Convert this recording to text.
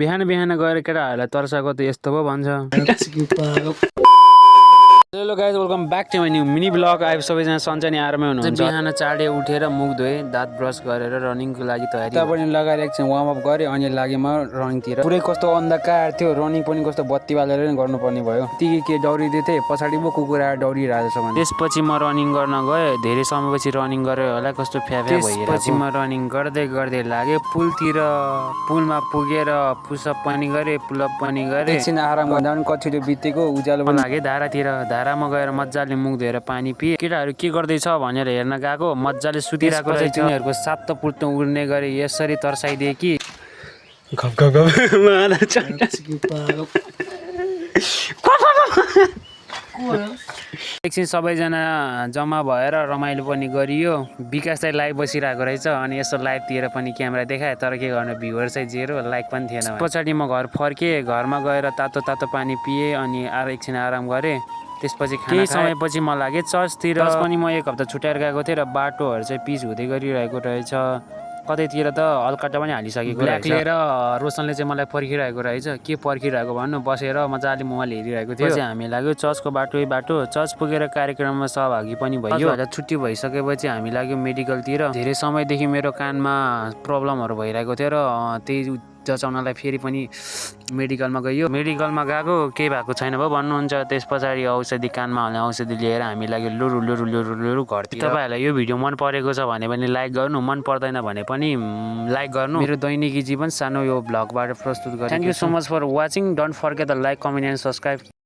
बिहान बिहान गएर केटाहरूलाई तर्साएको त यस्तो पो भन्छ। Hello guys welcome back to my new mini blog. आए सबैजना सन्चै आरामै हुनुहुन्छ। बिहान चाँडै उठेर मुख धोएँ, दाँत ब्रस गरेर रनिङको लागि तयारी पनि लगाएर एकछिन वार्मअप गरेँ अनि लागेँ म रनिङतिर। पुरै कस्तो अन्धकार थियो, रनिङ पनि कस्तो बत्ती बालेर नै गर्नुपर्ने भयो। के दौडिँदै थिएँ, पछाडि पो कुकुर आएर दौडिरहेको छ भने। त्यसपछि म रनिङ गर्न गएँ, धेरै समयपछि रनिङ गरेर होला कस्तो फ्याफ्या भइरहेको। त्यसपछि म रनिङ गर्दै गर्दै लागेँ पुलतिर। पुलमा पुगेर पुसअप पनि गरेँ, पुलअप पनि गरेँ। एकछिन आराम गर्दा पनि कति बितेको उज्यालो पनि लागेँ धारातिर। धारामा गएर मजाले मुख धोएर पानी पिए। केटाहरू के गर्दैछ भनेर हेर्न गएको, मजाले सुतिरहेको रहेछ। तिनीहरूको सात पुल्टो उड्ने गरे यसरी तर्साइदिए कि घप घप एकछिन सबैजना जम्मा भएर रमाइलो पनि गरियो। विकास चाहिँ लाइभ बसिरहेको रहेछ अनि यसो लाइभतिर पनि क्यामेरा देखाएँ, तर के गर्नु भ्युवर चाहिँ जेरो, लाइक पनि थिएन। पछाडि म घर फर्केँ, घरमा गएर तातो तातो पानी पिएँ अनि एकछिन आराम गरेँ। त्यसपछि केही समयपछि म लागेँ चर्चतिर। चर्च पनि म एक हप्ता छुट्याएर गएको थिएँ र बाटोहरू चाहिँ पिच हुँदै गरिरहेको रहेछ। कतैतिर त अल्काटा पनि हालिसकेको ब्ल्याक लिएर रोशनले चाहिँ मलाई पर्खिरहेको रहेछ। के पर्खिरहेको भन्नु, बसेर मजाले मोबाइल हेरिरहेको थियो। पछि हामी लाग्यो चर्चको बाटो। चर्च पुगेर कार्यक्रममा सहभागी पनि भयो। छुट्टी भइसकेपछि हामी लाग्यो मेडिकलतिर। धेरै समयदेखि मेरो कानमा प्रब्लमहरू भइरहेको थियो र त्यही जचाउनलाई फेरि पनि मेडिकलमा गयो। मेडिकलमा गएको केही भएको छैन भयो भन्नुहुन्छ। त्यस पछाडि औषधि, कानमा हाल्ने औषधि लिएर हामी लाग्यो लुरु घरतिर। तपाईँहरूलाई यो भिडियो मन परेको छ भने पनि लाइक गर्नु, मन पर्दैन भने पनि लाइक गर्नु। मेरो दैनिकी जीवन सानो यो भ्लगबाट प्रस्तुत गरेँ। Thank you so much for watching. Don't forget the like, comment and subscribe.